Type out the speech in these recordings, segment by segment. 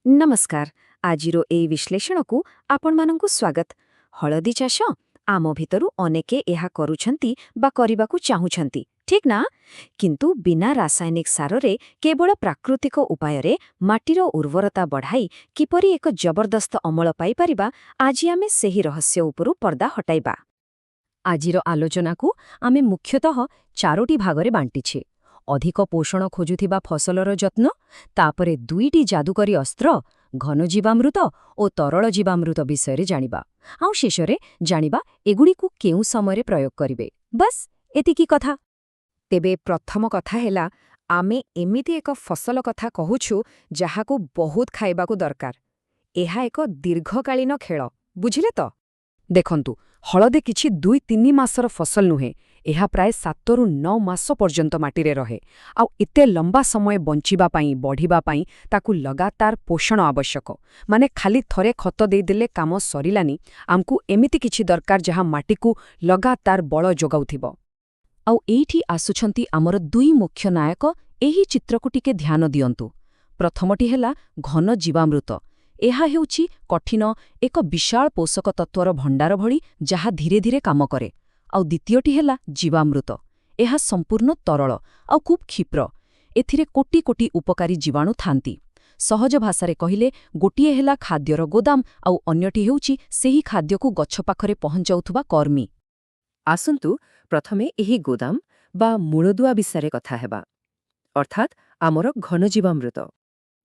नमस्कार। आजिरो एई विश्लेषणकु आपणमानंकु स्वागत। हळदी चाष आम भितरु अनेके एहा करुछंती बा करिबाकु चाहुछंती, ठीक ना? किंतु बिना रासायनिक साररे केवल प्राकृतिक उपाୟରେ माटीर उर्वरता बढ़ाई किपरि एक जबरदस्त अमल पाई परिबा, आजि आमे सेही रहस्य उपरु पर्दा हटाइबा। ଆଜିର ଆଲୋଚନାକୁ ଆମେ ମୁଖ୍ୟତଃ ଚାରୋଟି ଭାଗରେ ବାଣ୍ଟିଛେ। ଅଧିକ ପୋଷଣ ଖୋଜୁଥିବା ଫସଲର ଯତ୍ନ, ତାପରେ ଦୁଇଟି ଯାଦୁକରୀ ଅସ୍ତ୍ର, ଘନ ଜୀବାମୃତ ଓ ତରଳ ଜୀବାମୃତ ବିଷୟରେ ଜାଣିବା। ଆଉ ଶେଷରେ ଜାଣିବା ଏଗୁଡ଼ିକୁ କେଉଁ ସମୟରେ ପ୍ରୟୋଗ କରିବେ। ବାସ୍ ଏତିକି କଥା। ତେବେ ପ୍ରଥମ କଥା ହେଲା, ଆମେ ଏମିତି ଏକ ଫସଲ କଥା କହୁଛୁ ଯାହାକୁ ବହୁତ ଖାଇବାକୁ ଦରକାର। ଏହା ଏକ ଦୀର୍ଘକାଳୀନ ଖେଳ, ବୁଝିଲେ ତ? ଦେଖନ୍ତୁ, ହଳଦୀ କିଛି 2-3 ମାସର ଫସଲ ନୁହେଁ। ଏହା ପ୍ରାୟ 7ରୁ 9 ମାସ ପର୍ଯ୍ୟନ୍ତ ମାଟିରେ ରହେ। ଆଉ ଏତେ ଲମ୍ବା ସମୟ ବଞ୍ଚିବା ପାଇଁ, ବଢ଼ିବା ପାଇଁ ତାକୁ ଲଗାତାର ପୋଷଣ ଆବଶ୍ୟକ। ମାନେ ଖାଲି ଥରେ ଖତ ଦେଇଦେଲେ କାମ ସରିଲାନି, ଆମକୁ ଏମିତି କିଛି ଦରକାର ଯାହା ମାଟିକୁ ଲଗାତାର ବଳ ଯୋଗାଉଥିବ। ଆଉ ଏଇଠି ଆସୁଛନ୍ତି ଆମର ଦୁଇ ମୁଖ୍ୟ ନାୟକ। ଏହି ଚିତ୍ରକୁ ଟିକେ ଧ୍ୟାନ ଦିଅନ୍ତୁ। ପ୍ରଥମଟି ହେଲା ଘନ ଜୀବାମୃତ। ଏହା ହେଉଛି କଠିନ, ଏକ ବିଶାଳ ପୋଷକ ତତ୍ତ୍ୱର ଭଣ୍ଡାର ଭଳି ଯାହା ଧୀରେ ଧୀରେ କାମ କରେ। ଆଉ ଦ୍ୱିତୀୟଟି ହେଲା ଜୀବାମୃତ। ଏହା ସମ୍ପୂର୍ଣ୍ଣ ତରଳ ଆଉ ଖୁବ୍ କ୍ଷିପ୍ର। ଏଥିରେ କୋଟି କୋଟି ଉପକାରୀ ଜୀବାଣୁ ଥାନ୍ତି। ସହଜ ଭାଷାରେ କହିଲେ, ଗୋଟିଏ ହେଲା ଖାଦ୍ୟର ଗୋଦାମ ଆଉ ଅନ୍ୟଟି ହେଉଛି ସେହି ଖାଦ୍ୟକୁ ଗଛ ପାଖରେ ପହଞ୍ଚାଉଥିବା କର୍ମୀ। ଆସନ୍ତୁ ପ୍ରଥମେ ଏହି ଗୋଦାମ ବା ମୂଳଦୁଆ ବିଷୟରେ କଥା ହେବା, ଅର୍ଥାତ୍ ଆମର ଘନ ଜୀବାମୃତ।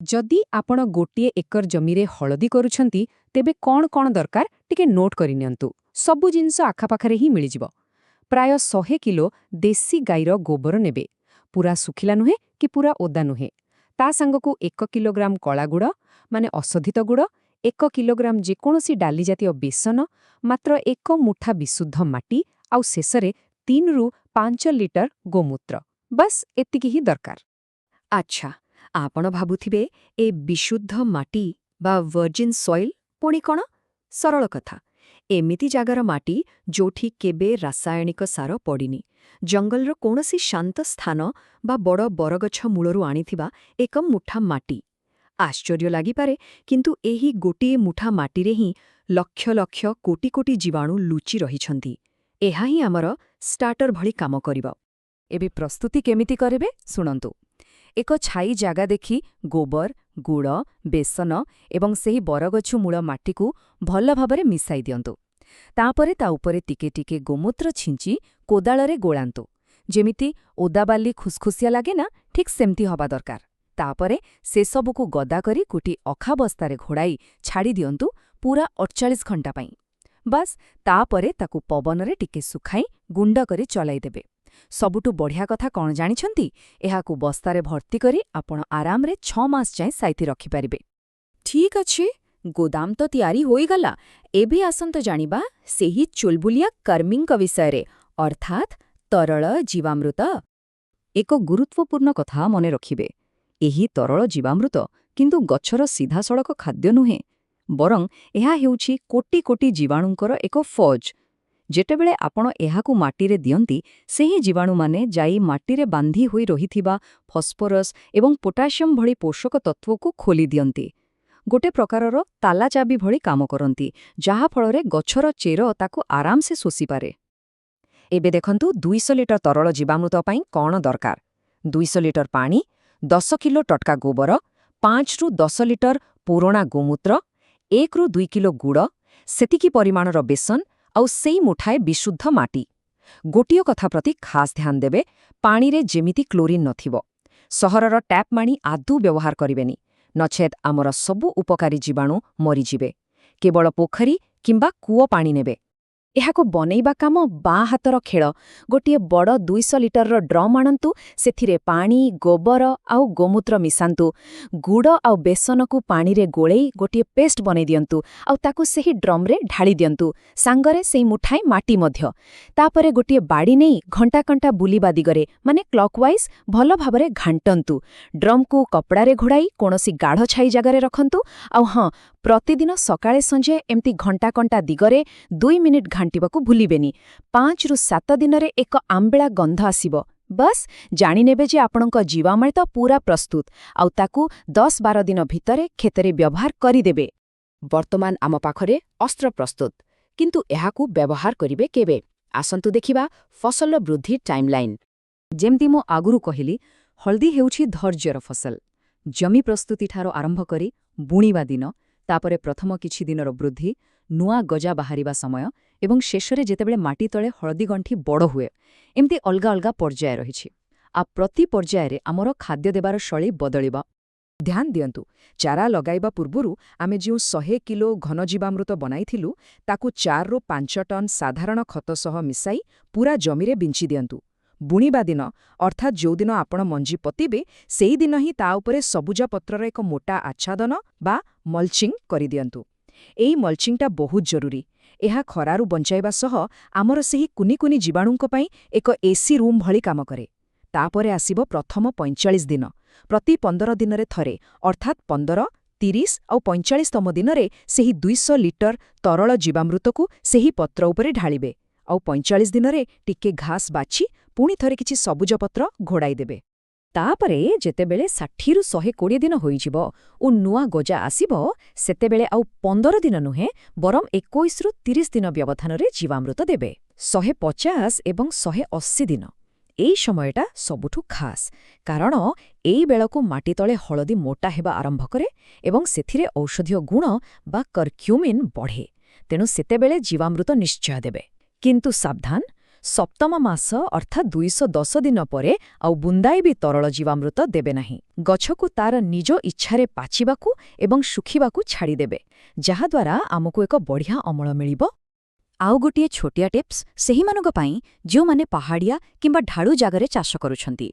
ଯଦି ଆପଣ ଗୋଟିଏ ଏକର ଜମିରେ ହଳଦୀ କରୁଛନ୍ତି, ତେବେ କ'ଣ କ'ଣ ଦରକାର ଟିକେ ନୋଟ୍ କରିନିଅନ୍ତୁ। ସବୁ ଜିନିଷ ଆଖାପାଖରେ ହିଁ ମିଳିଯିବ। ପ୍ରାୟ 100 କିଲୋ ଦେଶୀ ଗାଈର ଗୋବର ନେବେ। ପୁରା ଶୁଖିଲା ନୁହେଁ କି ପୁରା ଓଦା ନୁହେଁ। ତା ସାଙ୍ଗକୁ 1 କିଲୋଗ୍ରାମ କଳାଗୁଡ଼, ମାନେ ଅଶୋଧିତ ଗୁଡ଼, 1 କିଲୋଗ୍ରାମ ଯେକୌଣସି ଡାଲି ଜାତୀୟ ବେସନ, ମାତ୍ର 1 ମୁଠା ବିଶୁଦ୍ଧ ମାଟି, ଆଉ ଶେଷରେ 3ରୁ 5 ଲିଟର ଗୋମୂତ୍ର। ବାସ୍ ଏତିକି ହିଁ ଦରକାର। ଆଚ୍ଛା, ଆପଣ ଭାବୁଥିବେ ଏ ବିଶୁଦ୍ଧ ମାଟି ବା ଭର୍ଜିନ୍ ସଏଲ୍ ପୁଣି କ'ଣ? ସରଳ କଥା। ଏମିତି ଜାଗାର ମାଟି ଯୋଉଠି କେବେ ରାସାୟନିକ ସାର ପଡ଼ିନି, ଜଙ୍ଗଲର କୌଣସି ଶାନ୍ତ ସ୍ଥାନ ବା ବଡ଼ ବରଗଛ ମୂଳରୁ ଆଣିଥିବା ଏକ ମୁଠା ମାଟି। ଆଶ୍ଚର୍ଯ୍ୟ ଲାଗିପାରେ, କିନ୍ତୁ ଏହି ଗୋଟିଏ ମୁଠା ମାଟିରେ ହିଁ ଲକ୍ଷ ଲକ୍ଷ କୋଟି କୋଟି ଜୀବାଣୁ ଲୁଚି ରହିଛନ୍ତି। ଏହା ହିଁ ଆମର ଷ୍ଟାର୍ଟର ଭଳି କାମ କରିବ। ଏବେ ପ୍ରସ୍ତୁତି କେମିତି କରିବେ ଶୁଣନ୍ତୁ। ଏକ ଛାଇ ଜାଗା ଦେଖି ଗୋବର, ଗୁଡ଼, ବେସନ ଏବଂ ସେହି ବରଗଛ ମୂଳ ମାଟିକୁ ଭଲ ଭାବରେ ମିଶାଇ ଦିଅନ୍ତୁ। ତାପରେ ତା ଉପରେ ଟିକେ ଟିକେ ଗୋମୂତ୍ର ଛିଞ୍ଚି କୋଦାଳରେ ଗୋଳାନ୍ତୁ। ଯେମିତି ଓଦାବାଲି ଖୁସଖୁସିଆ ଲାଗେ ନା, ଠିକ୍ ସେମିତି ହେବା ଦରକାର। ତାପରେ ସେସବୁକୁ ଗଦା କରି ଗୋଟିଏ ଅଖା ବସ୍ତାରେ ଘୋଡ଼ାଇ ଛାଡ଼ି ଦିଅନ୍ତୁ ପୁରା 48 ଘଣ୍ଟା ପାଇଁ। ବାସ୍, ତାପରେ ତାକୁ ପବନରେ ଟିକେ ଶୁଖାଇ ଗୁଣ୍ଡ କରି ଚଲାଇଦେବେ। ସବୁଠୁ ବଢ଼ିଆ କଥା କ'ଣ ଜାଣିଛନ୍ତି? ଏହାକୁ ବସ୍ତାରେ ଭର୍ତ୍ତି କରି ଆପଣ ଆରାମରେ 6 ମାସ ଯାଏଁ ସାଇତି ରଖିପାରିବେ। ଠିକ୍ ଅଛି, ଗୋଦାମ ତ ତିଆରି ହୋଇଗଲା। ଏବେ ଆସନ୍ତୁ ଜାଣିବା ସେହି ଚୁଲବୁଲିଆ କର୍ମୀଙ୍କ ବିଷୟରେ, ଅର୍ଥାତ୍ ତରଳ ଜୀବାମୃତ। ଏକ ଗୁରୁତ୍ୱପୂର୍ଣ୍ଣ କଥା ମନେ ରଖିବେ। ଏହି ତରଳ ଜୀବାମୃତ କିନ୍ତୁ ଗଛର ସିଧାସଳଖ ଖାଦ୍ୟ ନୁହେଁ, ବରଂ ଏହା ହେଉଛି କୋଟି କୋଟି ଜୀବାଣୁଙ୍କର ଏକ ଫୌଜ। ଯେତେବେଳେ ଆପଣ ଏହାକୁ ମାଟିରେ ଦିଅନ୍ତି, ସେହି ଜୀବାଣୁମାନେ ଯାଇ ମାଟିରେ ବାନ୍ଧି ହୋଇ ରହିଥିବା ଫସ୍ଫରସ୍ ଏବଂ ପୋଟାସିୟମ୍ ଭଳି ପୋଷକ ତତ୍ତ୍ୱକୁ ଖୋଲି ଦିଅନ୍ତି। ଗୋଟେ ପ୍ରକାରର ତାଲା ଚାବି ଭଳି କାମ କରନ୍ତି, ଯାହାଫଳରେ ଗଛର ଚେର ତାକୁ ଆରାମସେ ଶୋଷିପାରେ। ଏବେ ଦେଖନ୍ତୁ 200 ଲିଟର ତରଳ ଜୀବାମୃତ ପାଇଁ କ'ଣ ଦରକାର। 200 ଲିଟର ପାଣି, 10 କିଲୋ ଟଟକା ଗୋବର, 5ରୁ 10 ଲିଟର ପୁରୁଣା ଗୋମୂତ୍ର, 1ରୁ 2 କିଲୋ ଗୁଡ଼, ସେତିକି ପରିମାଣର ବେସନ, ଆଉ ସେଇ ମୁଠାଏ ବିଶୁଦ୍ଧ ମାଟି। ଗୋଟିଏ କଥା ପ୍ରତି ଖାସ୍ ଧ୍ୟାନ ଦେବେ, ପାଣିରେ ଯେମିତି କ୍ଲୋରିନ୍ ନଥିବ। ସହରର ଟ୍ୟାପ୍ ପାଣି ଆଦୌ ବ୍ୟବହାର କରିବେନି, ନଚେତ୍ ଆମର ସବୁ ଉପକାରୀ ଜୀବାଣୁ ମରିଯିବେ। କେବଳ ପୋଖରୀ କିମ୍ବା କୂଅ ପାଣି ନେବେ। ଏହାକୁ ବନେଇବା କାମ ବାଁ ହାତର ଖେଳ। ଗୋଟିଏ ବଡ଼ 200 ଲିଟରର ଡ୍ରମ୍ ଆଣନ୍ତୁ, ସେଥିରେ ପାଣି, ଗୋବର ଆଉ ଗୋମୂତ୍ର ମିଶାନ୍ତୁ। ଗୁଡ଼ ଆଉ ବେସନକୁ ପାଣିରେ ଗୋଳେଇ ଗୋଟିଏ ପେଷ୍ଟ ବନେଇ ଦିଅନ୍ତୁ, ଆଉ ତାକୁ ସେହି ଡ୍ରମ୍ରେ ଢାଳି ଦିଅନ୍ତୁ। ସାଙ୍ଗରେ ସେଇ ମୁଠାଏ ମାଟି ମଧ୍ୟ। ତାପରେ ଗୋଟିଏ ବାଡ଼ି ନେଇ ଘଣ୍ଟା ଘଣ୍ଟା ବୁଲିବା ଦିଗରେ, ମାନେ କ୍ଲକ୍ୱାଇଜ୍, ଭଲ ଭାବରେ ଘାଣ୍ଟନ୍ତୁ। ଡ୍ରମ୍କୁ କପଡ଼ାରେ ଘୋଡ଼ାଇ କୌଣସି ଗାଢ଼ ଛାଇ ଜାଗାରେ ରଖନ୍ତୁ। ଆଉ ହଁ, ପ୍ରତିଦିନ ସକାଳେ ସଞ୍ଜେ ଏମିତି ଘଣ୍ଟା ଘଣ୍ଟା ଦିଗରେ 2 ମିନିଟ୍ ଘାଣ୍ଟିବାକୁ ଭୁଲିବେନି। 5ରୁ 7 ଦିନରେ ଏକ ଆମ୍ବିଳା ଗନ୍ଧ ଆସିବ। बस ଜାଣିନେବେ ଯେ ଆପଣଙ୍କ ଜୀବାମୃତ ପୂରା ପ୍ରସ୍ତୁତ ଆଉ ତାକୁ 10-12 ଦିନ ଭିତରେ କ୍ଷେତରେ ବ୍ୟବହାର କରିଦେବେ। ବର୍ତ୍ତମାନ ଆମ ପାଖରେ ଅସ୍ତ୍ର ପ୍ରସ୍ତୁତ, କିନ୍ତୁ ଏହାକୁ ବ୍ୟବହାର କରିବେ କେବେ? ଆସନ୍ତୁ ଦେଖିବା ଫସଲର ବୃଦ୍ଧି ଟାଇମଲାଇନ୍। ଯେମିତି ମୁଁ ଆଗରୁ କହିଲି, ହଳଦୀ ହେଉଛି ଧୈର୍ଯ୍ୟର ଫସଲ। ଜମି ପ୍ରସ୍ତୁତିଠାରୁ ଆରମ୍ଭ କରି ବୁଣିବା ଦିନ, ତାପରେ ପ୍ରଥମ କିଛି ଦିନର ବୃଦ୍ଧି, ନୂଆ ଗଜା ବାହାରିବା ସମୟ ଏବଂ ଶେଷରେ ଯେତେବେଳେ ମାଟି ତଳେ ହଳଦୀ ଗଣ୍ଠି ବଡ଼ ହୁଏ, ଏମିତି ଅଲଗା ଅଲଗା ପର୍ଯ୍ୟାୟ ରହିଛି। ପ୍ରତି ପର୍ଯ୍ୟାୟରେ ଆମର ଖାଦ୍ୟ ଦେବାର ଶୈଳୀ ବଦଳିବ। ଧ୍ୟାନ ଦିଅନ୍ତୁ, ଚାରା ଲଗାଇବା ପୂର୍ବରୁ ଆମେ ଯେଉଁ 100 କିଲୋ ଘନ ଜୀବାମୃତ ବନାଇଥିଲୁ, ତାକୁ 4ରୁ 5 ଟନ୍ ସାଧାରଣ ଖତ ସହ ମିଶାଇ ପୂରା ଜମିରେ ବିଞ୍ଚି ଦିଅନ୍ତୁ। ବୁଣିବା ଦିନ, ଅର୍ଥାତ୍ ଯେଉଁଦିନ ଆପଣ ମଞ୍ଜି ପୋତିବେ, ସେଇଦିନ ହିଁ ତା ଉପରେ ସବୁଜ ପତ୍ରର ଏକ ମୋଟା ଆଚ୍ଛାଦନ ବା ମଲ୍ଚିଂ କରିଦିଅନ୍ତୁ। ଏହି ମଲ୍ଚିଂଟା ବହୁତ ଜରୁରୀ। ଏହା ଖରାରୁ ବଞ୍ଚାଇବା ସହ ଆମର ସେହି କୁନି କୁନି ଜୀବାଣୁଙ୍କ ପାଇଁ ଏକ ଏସି ରୁମ୍ ଭଳି କାମ କରେ। ତାପରେ ଆସିବ ପ୍ରଥମ 45 ଦିନ। ପ୍ରତି 15 ଦିନରେ ଥରେ, ଅର୍ଥାତ୍ 15, 30 ଆଉ 45ତମ ଦିନରେ ସେହି 200 ଲିଟର ତରଳ ଜୀବାମୃତକୁ ସେହି ପତ୍ର ଉପରେ ଢାଳିବେ। ଆଉ 45 ଦିନରେ ଟିକେ ଘାସ ବାଛି ପୁଣି ଥରେ କିଛି ସବୁଜ ପତ୍ର ଘୋଡ଼ାଇ ଦେବେ। ତାପରେ ଯେତେବେଳେ 60ରୁ 120 ଦିନ ହୋଇଯିବ ଓ ନୂଆ ଗଜା ଆସିବ, ସେତେବେଳେ ଆଉ 15 ଦିନ ନୁହେଁ, ବରଂ 21ରୁ 30 ଦିନ ବ୍ୟବଧାନରେ ଜୀବାମୃତ ଦେବେ। 150 ଏବଂ 180 ଦିନ। ଏଇ ସମୟଟା ସବୁଠୁ ଖାସ୍, କାରଣ ଏଇ ବେଳକୁ ମାଟି ତଳେ ହଳଦୀ ମୋଟା ହେବା ଆରମ୍ଭ କରେ ଏବଂ ସେଥିରେ ଔଷଧୀୟ ଗୁଣ ବା କର୍କ୍ୟୁମିନ୍ ବଢ଼େ। ତେଣୁ ସେତେବେଳେ ଜୀବାମୃତ ନିଶ୍ଚୟ ଦେବେ। କିନ୍ତୁ ସାବଧାନ, ସପ୍ତମ ମାସ ଅର୍ଥାତ୍ 210 ଦିନ ପରେ ଆଉ ବୁନ୍ଦାଏ ବି ତରଳ ଜୀବାମୃତ ଦେବେ ନାହିଁ। ଗଛକୁ ତାର ନିଜ ଇଚ୍ଛାରେ ପାଚିବାକୁ ଏବଂ ଶୁଖିବାକୁ ଛାଡ଼ିଦେବେ, ଯାହାଦ୍ୱାରା ଆମକୁ ଏକ ବଢ଼ିଆ ଅମଳ ମିଳିବ। ଆଉ ଗୋଟିଏ ଛୋଟିଆ ଟିପ୍ସ ସେହିମାନଙ୍କ ପାଇଁ ଯେଉଁମାନେ ପାହାଡ଼ିଆ କିମ୍ବା ଢାଳୁ ଜାଗାରେ ଚାଷ କରୁଛନ୍ତି।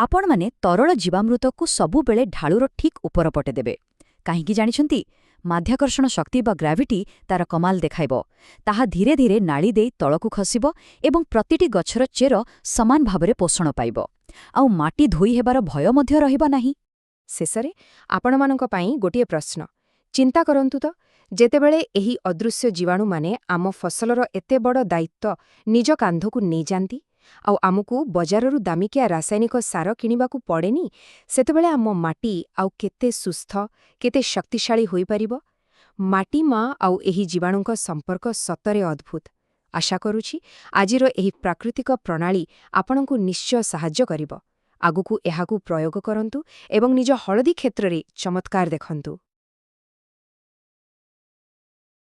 ଆପଣମାନେ ତରଳ ଜୀବାମୃତକୁ ସବୁବେଳେ ଢାଳୁର ଠିକ୍ ଉପର ପଟେ ଦେବେ। କାହିଁକି ଜାଣିଛନ୍ତି? ମାଧ୍ୟାକର୍ଷଣ ଶକ୍ତି ବା ଗ୍ରାଭିଟି ତାର କମାଲ ଦେଖାଇବ। ତାହା ଧୀରେ ଧୀରେ ନାଳି ଦେଇ ତଳକୁ ଖସିବ ଏବଂ ପ୍ରତିଟି ଗଛର ଚେର ସମାନ ଭାବରେ ପୋଷଣ ପାଇବ। ଆଉ ମାଟି ଧୋଇ ହେବାର ଭୟ ମଧ୍ୟ ରହିବ ନାହିଁ। ଶେଷରେ ଆପଣମାନଙ୍କ ପାଇଁ ଗୋଟିଏ ପ୍ରଶ୍ନ। ଚିନ୍ତା କରନ୍ତୁ ତ, ଯେତେବେଳେ ଏହି ଅଦୃଶ୍ୟ ଜୀବାଣୁମାନେ ଆମ ଫସଲର ଏତେ ବଡ଼ ଦାୟିତ୍ୱ ନିଜ କାନ୍ଧକୁ ନେଇଯାନ୍ତି ଆଉ ଆମକୁ ବଜାରରୁ ଦାମିକିଆ ରାସାୟନିକ ସାର କିଣିବାକୁ ପଡ଼େନି, ସେତେବେଳେ ଆମ ମାଟି ଆଉ କେତେ ସୁସ୍ଥ, କେତେ ଶକ୍ତିଶାଳୀ ହୋଇପାରିବ? ମାଟି ମା ଆଉ ଏହି ଜୀବାଣୁଙ୍କ ସମ୍ପର୍କ ସତରେ ଅଦ୍ଭୁତ। ଆଶା କରୁଛି ଆଜିର ଏହି ପ୍ରାକୃତିକ ପ୍ରଣାଳୀ ଆପଣଙ୍କୁ ନିଶ୍ଚୟ ସାହାଯ୍ୟ କରିବ। ଆଗକୁ ଏହାକୁ ପ୍ରୟୋଗ କରନ୍ତୁ ଏବଂ ନିଜ ହଳଦୀ କ୍ଷେତ୍ରରେ ଚମତ୍କାର ଦେଖନ୍ତୁ।